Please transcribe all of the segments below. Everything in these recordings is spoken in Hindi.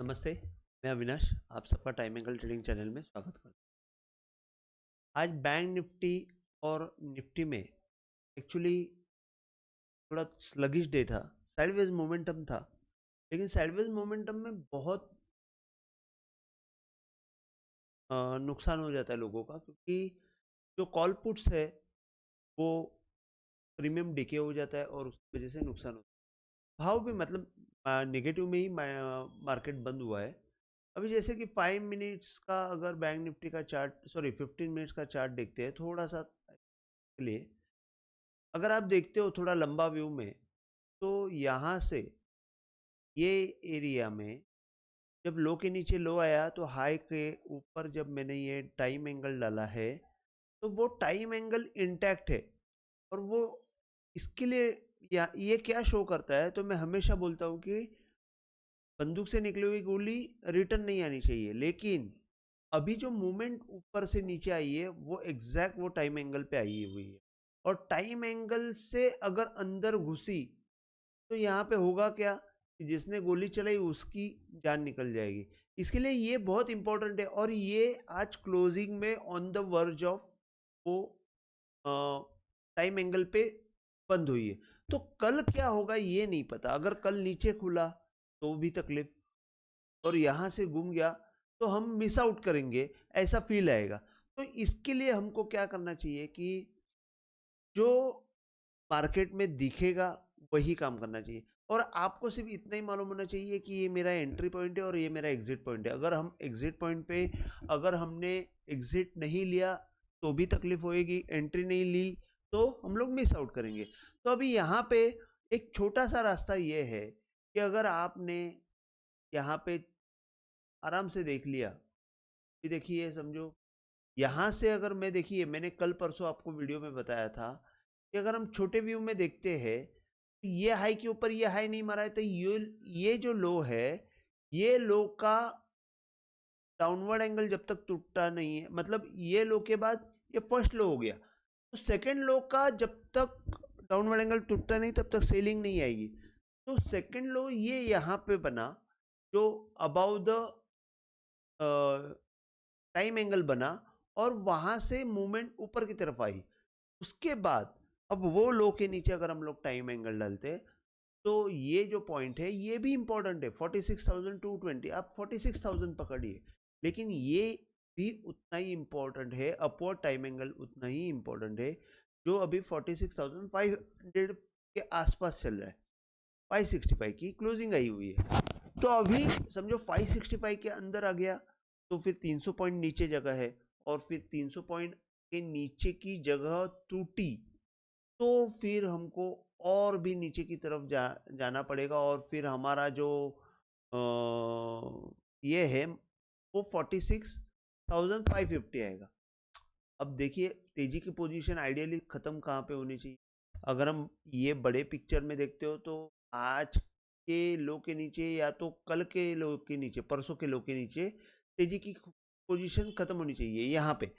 नमस्ते, मैं अविनाश, आप सबका टाइम एंगल ट्रेडिंग चैनल में स्वागत करता हूँ। आज बैंक निफ्टी और निफ्टी में एक्चुअली थोड़ा स्लगिश डे था, साइडवेज मोमेंटम था, लेकिन साइडवेज मोमेंटम में बहुत नुकसान हो जाता है लोगों का, क्योंकि जो कॉल पुट्स है वो प्रीमियम डिके हो जाता है और उसकी वजह से नुकसान होता है। भाव भी मतलब नेगेटिव में ही मार्केट बंद हुआ है। अभी जैसे कि 5 मिनट्स का अगर बैंक निफ्टी का चार्ट, सॉरी 15 मिनट्स का चार्ट देखते हैं थोड़ा सा के लिए, अगर आप देखते हो थोड़ा लंबा व्यू में, तो यहाँ से ये एरिया में जब लो के नीचे लो आया तो हाई के ऊपर जब मैंने ये टाइम एंगल डाला है तो वो टाइम एंगल इंटैक्ट है। और वो इसके लिए ये क्या शो करता है, तो मैं हमेशा बोलता हूँ कि बंदूक से निकली हुई गोली रिटर्न नहीं आनी चाहिए, लेकिन अभी जो मूवमेंट ऊपर से नीचे आई है वो एग्जैक्ट वो टाइम एंगल पे आई हुई है। और टाइम एंगल से अगर अंदर घुसी तो यहाँ पे होगा क्या कि जिसने गोली चलाई उसकी जान निकल जाएगी। इसके लिए ये बहुत इंपॉर्टेंट है, और ये आज क्लोजिंग में ऑन द वर्ज ऑफ वो टाइम एंगल पे बंद हुई है। तो कल क्या होगा ये नहीं पता, अगर कल नीचे खुला तो भी तकलीफ, और यहाँ से घूम गया तो हम मिस आउट करेंगे, ऐसा फील आएगा। तो इसके लिए हमको क्या करना चाहिए कि जो मार्केट में दिखेगा वही काम करना चाहिए, और आपको सिर्फ इतना ही मालूम होना चाहिए कि ये मेरा एंट्री पॉइंट है और ये मेरा एग्जिट पॉइंट है। अगर हम एग्जिट पॉइंट पे अगर हमने एग्जिट नहीं लिया तो भी तकलीफ होएगी, एंट्री नहीं ली तो हम लोग मिस आउट करेंगे। तो अभी यहाँ पे एक छोटा सा रास्ता ये है कि अगर आपने यहाँ पे आराम से देख लिया, कि देखिए समझो यहाँ से अगर मैं, देखिए मैंने कल परसों आपको वीडियो में बताया था कि अगर हम छोटे व्यू में देखते हैं तो ये हाई के ऊपर ये हाई नहीं मारा है, तो ये जो लो है, ये लो का डाउनवर्ड एंगल जब तक टूटता नहीं है, मतलब ये लो के बाद ये फर्स्ट लो हो गया, तो सेकंड लो का जब तक डाउनवर्ड एंगल टूटता नहीं तब तक सेलिंग नहीं आएगी। तो सेकंड लो ये यहाँ पे बना जो अबाउ द टाइम एंगल बना, और वहां से मूवमेंट ऊपर की तरफ आई। उसके बाद अब वो लो के नीचे अगर हम लोग टाइम एंगल डालते तो ये जो पॉइंट है ये भी इंपॉर्टेंट है, 46,220, आप 46,000 पकड़िए, लेकिन ये भी उतना ही इंपॉर्टेंट है, अपवर्ड टाइम एंगल उतना ही इंपॉर्टेंट है, जो अभी 46,500 के आसपास चल रहा है। 565 की क्लोजिंग आई हुई है, तो अभी समझो 565 के अंदर आ गया तो फिर 300 पॉइंट नीचे जगह है, और फिर 300 पॉइंट के नीचे की जगह टूटी तो फिर हमको और भी नीचे की तरफ जाना पड़ेगा, और फिर हमारा जो ये है वो 46,550 आएगा। अब देखिए तेजी की पोजीशन आइडियली खत्म कहाँ पे होनी चाहिए, अगर हम ये बड़े पिक्चर में देखते हो तो आज के लो के नीचे या तो कल के लो के नीचे, परसों के लो के नीचे तेजी की पोजीशन खत्म होनी चाहिए यहाँ पे।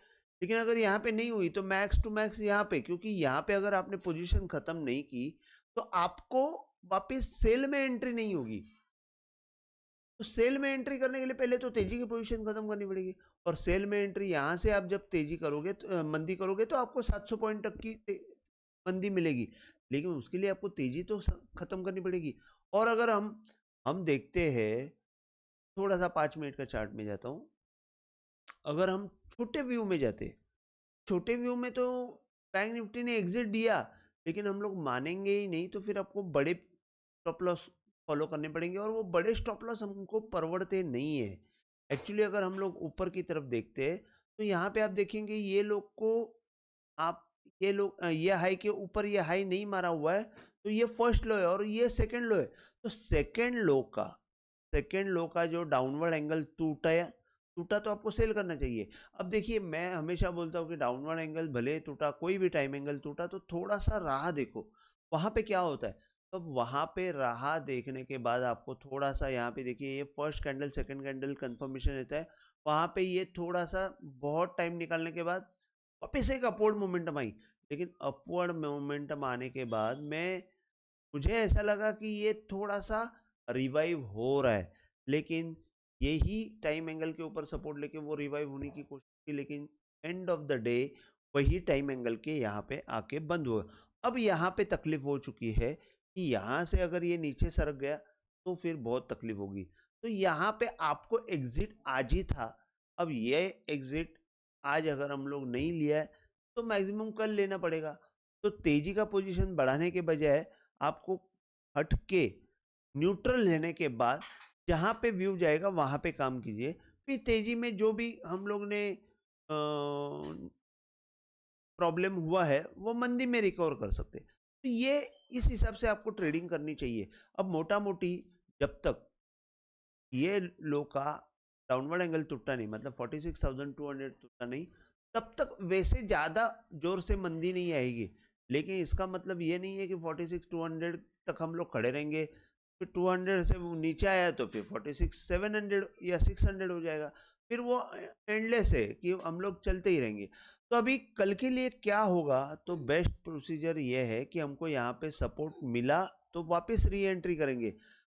लेकिन अगर यहाँ पे नहीं हुई तो मैक्स टू मैक्स यहाँ पे, क्योंकि यहाँ पे अगर आपने पोजीशन खत्म नहीं की तो आपको वापस सेल में एंट्री नहीं होगी। तो सेल में एंट्री करने के लिए पहले तो तेजी की पोजीशन खत्म करनी पड़ेगी, और सेल में एंट्री यहाँ से आप जब तेजी करोगे तो मंदी करोगे तो आपको 700 पॉइंट तक की मंदी मिलेगी, लेकिन उसके लिए आपको तेजी तो खत्म करनी पड़ेगी। और अगर हम देखते हैं, थोड़ा सा 5 मिनट का चार्ट में जाता हूँ, अगर हम छोटे व्यू में जाते, छोटे व्यू में तो बैंक निफ्टी ने एग्जिट दिया, लेकिन हम लोग मानेंगे ही नहीं, तो फिर आपको बड़े स्टॉप लॉस फॉलो करने पड़ेंगे, और वो बड़े स्टॉप लॉस हमको परवड़ते नहीं है। एक्चुअली अगर हम लोग ऊपर की तरफ देखते हैं तो यहाँ पे आप देखेंगे ये लोग को, आप ये लोग ये हाई के ऊपर ये हाई नहीं मारा हुआ है, तो ये फर्स्ट लो है और ये सेकंड लो है। तो सेकंड लो का जो डाउनवर्ड एंगल टूटा तो आपको सेल करना चाहिए। अब देखिए मैं हमेशा बोलता हूँ कि डाउनवर्ड एंगल भले टूटा, कोई भी टाइम एंगल टूटा तो थोड़ा सा राह देखो वहां पे क्या होता है। तो वहां पे राह देखने के बाद आपको थोड़ा सा, यहाँ पे देखिए ये first candle second candle confirmation रहता है, वहां पे ये थोड़ा सा बहुत टाइम निकालने के बाद वापस एक अपवर्ड मोमेंटम आई। लेकिन अपवर्ड मोमेंटम आने के बाद मुझे ऐसा लगा कि ये थोड़ा सा रिवाइव हो रहा है, लेकिन यही टाइम एंगल के ऊपर सपोर्ट लेके वो रिवाइव होने की कोशिश की, लेकिन एंड ऑफ द डे वही टाइम एंगल के यहाँ पे आके बंद हुआ। अब यहाँ पे तकलीफ हो चुकी है कि यहाँ से अगर ये नीचे सरक गया तो फिर बहुत तकलीफ होगी। तो यहाँ पे आपको एग्जिट आज ही था। अब ये एग्जिट आज अगर हम लोग नहीं लिया है तो मैक्सिमम कल लेना पड़ेगा। तो तेजी का पोजीशन बढ़ाने के बजाय आपको हट के न्यूट्रल लेने के बाद जहाँ पे व्यू जाएगा वहां पे काम कीजिए। फिर तेजी में जो भी हम लोग ने प्रॉब्लम हुआ है वो मंदी में रिकवर कर सकते हैं। तो ये इस हिसाब से आपको ट्रेडिंग करनी चाहिए। अब मोटा मोटी जब तक ये लो का डाउनवर्ड एंगल टूटा नहीं, मतलब 46,200 टूटा नहीं, तब तक वैसे ज्यादा जोर से मंदी नहीं आएगी। लेकिन इसका मतलब ये नहीं है कि 46,200 तक हम लोग खड़े रहेंगे, फिर 200 से वो नीचे आया तो फिर 46,700 या 600 हो जाएगा। फिर वो एंडलेस है कि हम लोग चलते ही रहेंगे। तो अभी कल के लिए क्या होगा, तो बेस्ट प्रोसीजर ये है कि हमको यहाँ पे सपोर्ट मिला तो वापस री एंट्री करेंगे।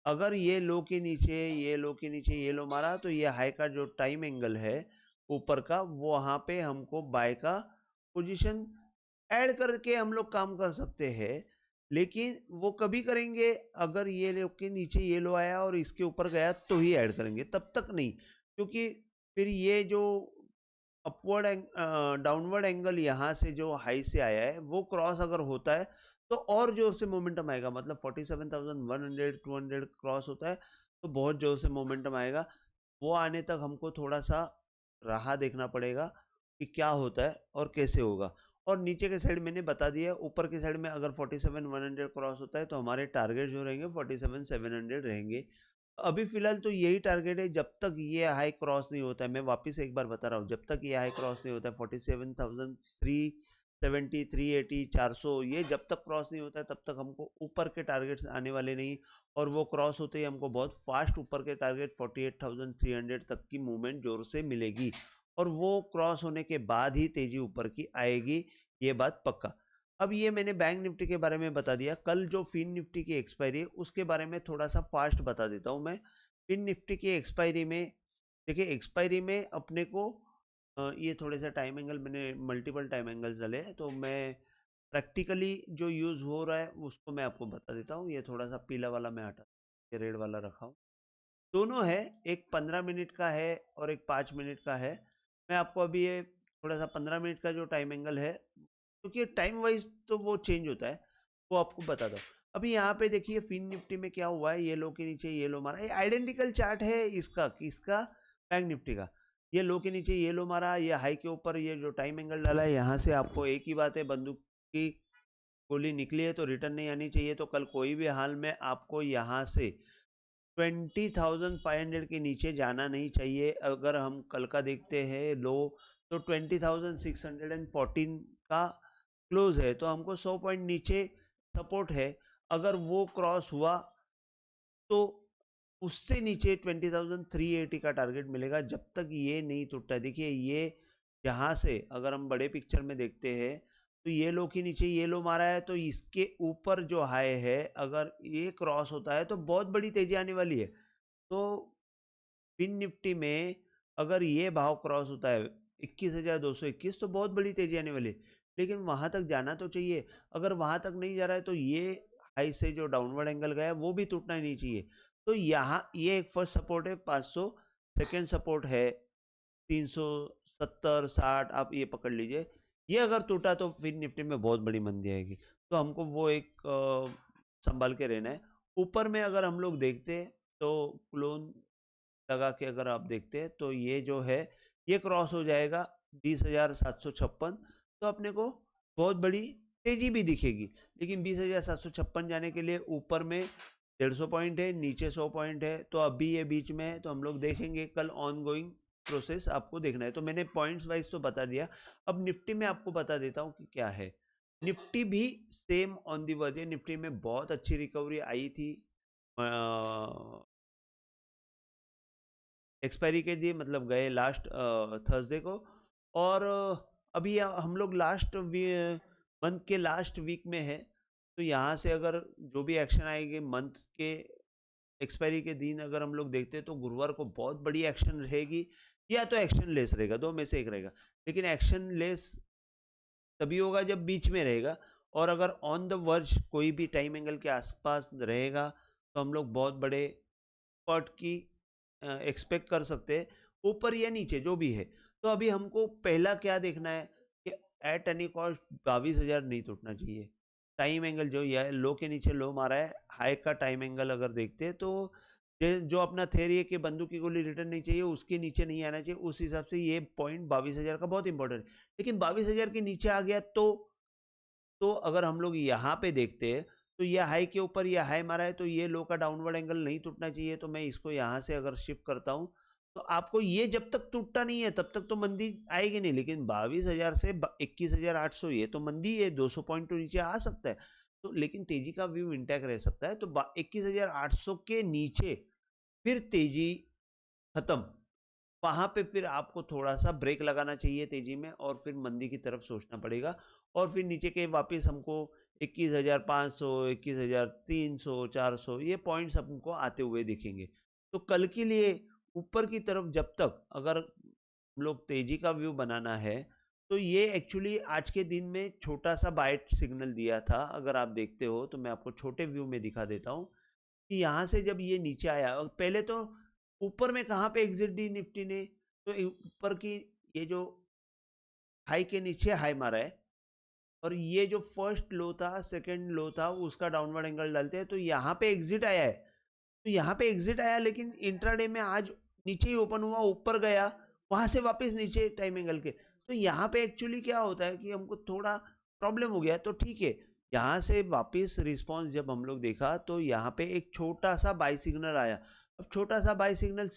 अगर ये लो के नीचे, ये लो के नीचे, ये लो मारा तो ये हाई का जो टाइम एंगल है ऊपर का, वो वहां पे हमको बाय का पोजीशन ऐड करके हम लोग काम कर सकते हैं। लेकिन वो कभी करेंगे अगर ये लो के नीचे ये लो आया और इसके ऊपर गया तो ही ऐड करेंगे, तब तक नहीं। क्योंकि फिर ये जो अपवर्ड डाउनवर्ड एंगल यहाँ से जो हाई से आया है वो क्रॉस अगर होता है तो और जोर से मोमेंटम आएगा। मतलब 47,100 200 क्रॉस होता है तो बहुत जोर से मोमेंटम आएगा। वो आने तक हमको थोड़ा सा राह देखना पड़ेगा कि क्या होता है और कैसे होगा। और नीचे के साइड मैंने बता दिया, ऊपर के साइड में अगर 47,100 क्रॉस होता है तो हमारे टारगेट जो रहेंगे 47,700 रहेंगे। अभी फिलहाल तो यही टारगेट है जब तक ये हाई क्रॉस नहीं होता है। मैं वापस एक बार बता रहा हूँ, जब तक ये हाई क्रॉस नहीं होता है 47,370 380 400, ये जब तक क्रॉस नहीं होता है तब तक हमको ऊपर के टारगेट्स आने वाले नहीं। और वो क्रॉस होते ही हमको बहुत फास्ट ऊपर के टारगेट 48,300 तक की मूवमेंट जोर से मिलेगी। और वो क्रॉस होने के बाद ही तेजी ऊपर की आएगी, ये बात पक्का। अब ये मैंने बैंक निफ्टी के बारे में बता दिया। कल जो फिन निफ्टी की एक्सपायरी है उसके बारे में थोड़ा सा फास्ट बता देता हूँ मैं। फिन निफ्टी की एक्सपायरी में देखिए, एक्सपायरी में अपने को ये थोड़े सा टाइम एंगल मैंने मल्टीपल टाइम एंगल डाले हैं तो मैं प्रैक्टिकली जो यूज हो रहा है उसको मैं आपको बता देता हूँ। ये थोड़ा सा पीला वाला मैं हटा, ये रेड वाला रखा हूँ। दोनों है, एक 15 मिनट का है और एक 5 मिनट का है। मैं आपको अभी ये थोड़ा सा 15 मिनट का जो टाइम एंगल है, क्योंकि टाइम वाइज तो वो चेंज होता है, वो आपको बता दो। अभी यहाँ पे देखिए फिन निफ्टी में क्या हुआ है, ये लो के नीचे ये लो मारा, ये आइडेंटिकल चार्ट है इसका किसका, बैंक निफ्टी का। ये लो के नीचे ये लो मारा, ये हाई के ऊपर ये जो टाइम एंगल डाला है, यहाँ से आपको एक ही बात है, बंदूक की गोली निकली है तो रिटर्न नहीं आनी चाहिए। तो कल कोई भी हाल में आपको यहाँ से 20,500 के नीचे जाना नहीं चाहिए। अगर हम कल का देखते हैं लो तो 20,614 का क्लोज है, तो हमको 100 पॉइंट नीचे सपोर्ट है। अगर वो क्रॉस हुआ तो उससे नीचे 20,380 का टारगेट मिलेगा। जब तक ये नहीं टूटता, देखिए ये यहाँ से अगर हम बड़े पिक्चर में देखते हैं तो ये लो के नीचे ये लो मारा है, तो इसके ऊपर जो हाई है अगर ये क्रॉस होता है तो बहुत बड़ी तेजी आने वाली है। तो फिन निफ्टी में अगर ये भाव क्रॉस होता है 21,221 तो बहुत बड़ी तेजी आने वाली है। लेकिन वहां तक जाना तो चाहिए। अगर वहां तक नहीं जा रहा है तो ये हाई से जो डाउनवर्ड एंगल गया है वो भी टूटना ही नहीं चाहिए। तो यहाँ ये एक फर्स्ट सपोर्ट है 500, सेकेंड सपोर्ट है 370 60, आप ये पकड़ लीजिए। ये अगर टूटा तो फिर निफ्टी में बहुत बड़ी मंदी आएगी, तो हमको वो एक संभाल के रहना है। ऊपर में अगर हम लोग देखते हैं तो क्लोन लगा के अगर आप देखते हैं तो ये जो है ये क्रॉस हो जाएगा 20,756, तो अपने को बहुत बड़ी तेजी भी दिखेगी। लेकिन 20,756 जाने के लिए ऊपर में 150 पॉइंट है, नीचे 100 पॉइंट है, तो अभी ये बीच में है। तो हम लोग देखेंगे कल ऑन गोइंग प्रोसेस आपको देखना है। तो मैंने पॉइंट्स वाइज तो बता दिया। अब निफ्टी में आपको बता देता हूँ कि क्या है। निफ्टी भी सेम ऑन दी वर्ज है। निफ्टी में बहुत अच्छी रिकवरी आई थी एक्सपायरी के दिए, मतलब गए लास्ट थर्सडे को। और अभी हम लोग लास्ट मंथ के लास्ट वीक में है। तो यहाँ से अगर जो भी एक्शन आएंगे मंथ के एक्सपायरी के दिन अगर हम लोग देखते हैं तो गुरुवार को बहुत बड़ी एक्शन रहेगी, या तो एक्शन लेस रहेगा, दो में से एक रहेगा। लेकिन एक्शन लेस तभी होगा जब बीच में रहेगा, और अगर ऑन द वर्ज कोई भी टाइम एंगल के आसपास रहेगा तो हम लोग बहुत बड़े पॉट की एक्सपेक्ट कर सकते हैं, ऊपर या नीचे जो भी है। तो अभी हमको पहला क्या देखना है कि एट एनी कॉस्ट 22,000 नहीं टूटना चाहिए। टाइम एंगल जो ये लो के नीचे लो मारा है, हाई का टाइम एंगल अगर देखते हैं तो जो अपना थ्योरी है कि बंदूक की गोली रिटर्न नहीं चाहिए, उसके नीचे नहीं आना चाहिए, उस हिसाब से ये पॉइंट 22,000 का बहुत इंपॉर्टेंट है। लेकिन 22,000 के नीचे आ गया तो अगर हम लोग यहाँ पे देखते हैं तो ये हाई के ऊपर ये हाई मारा है, तो ये लो का डाउनवर्ड एंगल नहीं टूटना चाहिए। तो मैं इसको यहाँ से अगर शिफ्ट करता हूँ तो आपको ये जब तक टूटता नहीं है तब तक तो मंदी आएगी नहीं। लेकिन 22,000 से 21,800 ये तो मंदी है, 200 पॉइंट तो नीचे आ सकता है। तो लेकिन तेजी का व्यू इंटैक्ट रह सकता है। तो 21,800 के नीचे फिर तेजी खत्म, वहां पे फिर आपको थोड़ा सा ब्रेक लगाना चाहिए तेजी में, और फिर मंदी की तरफ सोचना पड़ेगा। और फिर नीचे के वापस हमको 21,500, 21,300, 400 ये पॉइंट्स हमको आते हुए दिखेंगे। तो कल के लिए ऊपर की तरफ जब तक अगर हम लोग तेजी का व्यू बनाना है तो ये एक्चुअली आज के दिन में छोटा सा बाइट सिग्नल दिया था। अगर आप देखते हो तो मैं आपको छोटे व्यू में दिखा देता हूँ कि यहाँ से जब ये नीचे आया, और पहले तो ऊपर में कहाँ पे एग्जिट दी निफ्टी ने, तो ऊपर की ये जो हाई के नीचे हाई मारा है, और ये जो फर्स्ट लो था सेकंड लो था उसका डाउनवर्ड एंगल डालते हैं तो यहाँ पे एग्जिट आया है। तो यहाँ पे एग्जिट आया, लेकिन इंट्राडे में आज नीचे ही ओपन हुआ, ऊपर गया, वहां से वापस नीचे टाइम एंगल के। तो यहाँ पे एक्चुअली क्या होता है कि हमको थोड़ा प्रॉब्लम हो गया। तो ठीक है, यहाँ से वापस रिस्पॉन्स जब हम लोग देखा तो यहाँ पे एक छोटा सा बाई सिग्नल आया। अब छोटा सा बाई सिग्नल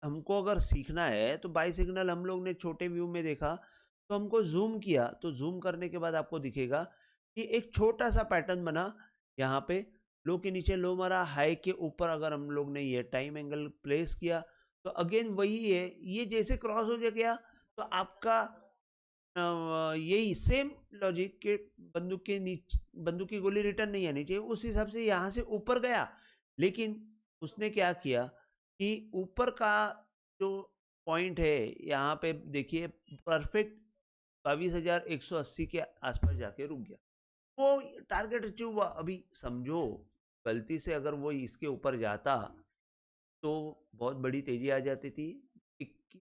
हमको अगर सीखना है तो बाई सिग्नल हम लोग ने छोटे व्यू में देखा, तो हमको जूम किया, तो जूम करने के बाद आपको दिखेगा कि एक छोटा सा पैटर्न बना। यहाँ पे लो के नीचे लो मारा, हाई के ऊपर अगर हम लोग ने ये टाइम एंगल प्लेस किया तो अगेन वही है, ये जैसे क्रॉस हो गया तो आपका यही सेम लॉजिक के बंदूक के नीचे बंदूक की गोली रिटर्न नहीं आनी चाहिए, उस हिसाब से यहाँ से ऊपर गया। लेकिन उसने क्या किया कि ऊपर का जो पॉइंट है यहाँ पे देखिए परफेक्ट 22,180 के आसपास जाके रुक गया, वो टारगेट अचीव हुआ। अभी समझो गलती से अगर वो इसके ऊपर जाता तो बहुत बड़ी तेजी आ जाती थी।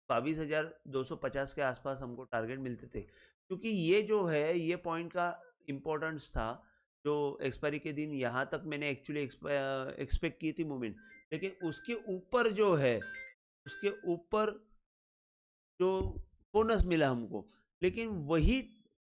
22,250 के आसपास हमको टारगेट मिलते थे, क्योंकि ये जो है ये पॉइंट का इम्पोर्टेंस था। जो एक्सपायरी के दिन यहाँ तक मैंने एक्चुअली एक्सपेक्ट की थी मूवमेंट, लेकिन उसके ऊपर जो है उसके ऊपर जो बोनस मिला हमको, लेकिन वही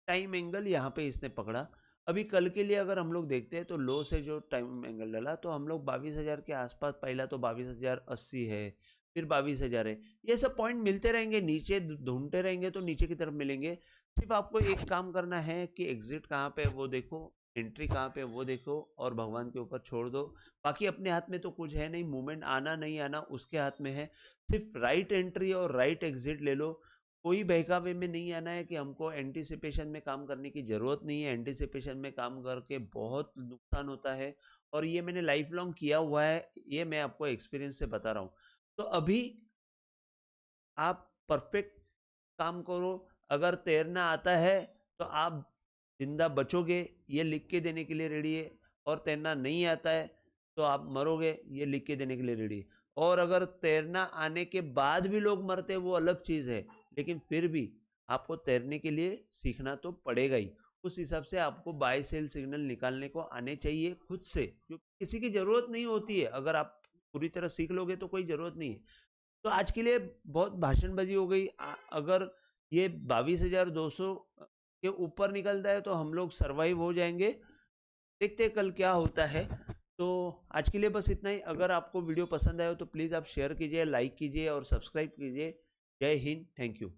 टाइम एंगल यहाँ पे इसने पकड़ा। अभी कल के लिए अगर हम लोग देखते हैं तो लो से जो टाइम एंगल डाला तो हम लोग 22,000 के आसपास, पहला तो 22,080 है, फिर 22,000 है। ये सब पॉइंट मिलते रहेंगे, नीचे ढूंढते रहेंगे तो नीचे की तरफ मिलेंगे। सिर्फ आपको एक काम करना है कि एग्जिट कहाँ पे वो देखो, एंट्री कहाँ पे वो देखो, और भगवान के ऊपर छोड़ दो। बाकी अपने हाथ में तो कुछ है नहीं, मूवमेंट आना नहीं आना उसके हाथ में है। सिर्फ राइट एंट्री और राइट एग्जिट ले लो। कोई बहकावे में नहीं आना है कि हमको एंटीसिपेशन में काम करने की जरूरत नहीं है। एंटीसिपेशन में काम करके बहुत नुकसान होता है, और ये मैंने लाइफ लॉन्ग किया हुआ है, ये मैं आपको एक्सपीरियंस से बता रहा हूँ। तो अभी आप परफेक्ट काम करो। अगर तैरना आता है तो आप जिंदा बचोगे, ये लिख के देने के लिए रेडी है। और तैरना नहीं आता है तो आप मरोगे, ये लिख के देने के लिए रेडी है। और अगर तैरना आने के बाद भी लोग मरते हैं वो अलग चीज है, लेकिन फिर भी आपको तैरने के लिए सीखना तो पड़ेगा ही। उस हिसाब से आपको बाय सेल सिग्नल निकालने को आने चाहिए खुद से, क्योंकि किसी की जरूरत नहीं होती है। अगर आप पूरी तरह सीख लोगे तो कोई जरूरत नहीं है। तो आज के लिए बहुत भाषणबाजी हो गई। अगर ये 22,200 के ऊपर निकलता है तो हम लोग सरवाइव हो जाएंगे। देखते हैं कल क्या होता है। तो आज के लिए बस इतना ही। अगर आपको वीडियो पसंद आया हो तो प्लीज़ आप शेयर कीजिए, लाइक कीजिए और सब्सक्राइब कीजिए। जय हिंद, थैंक यू।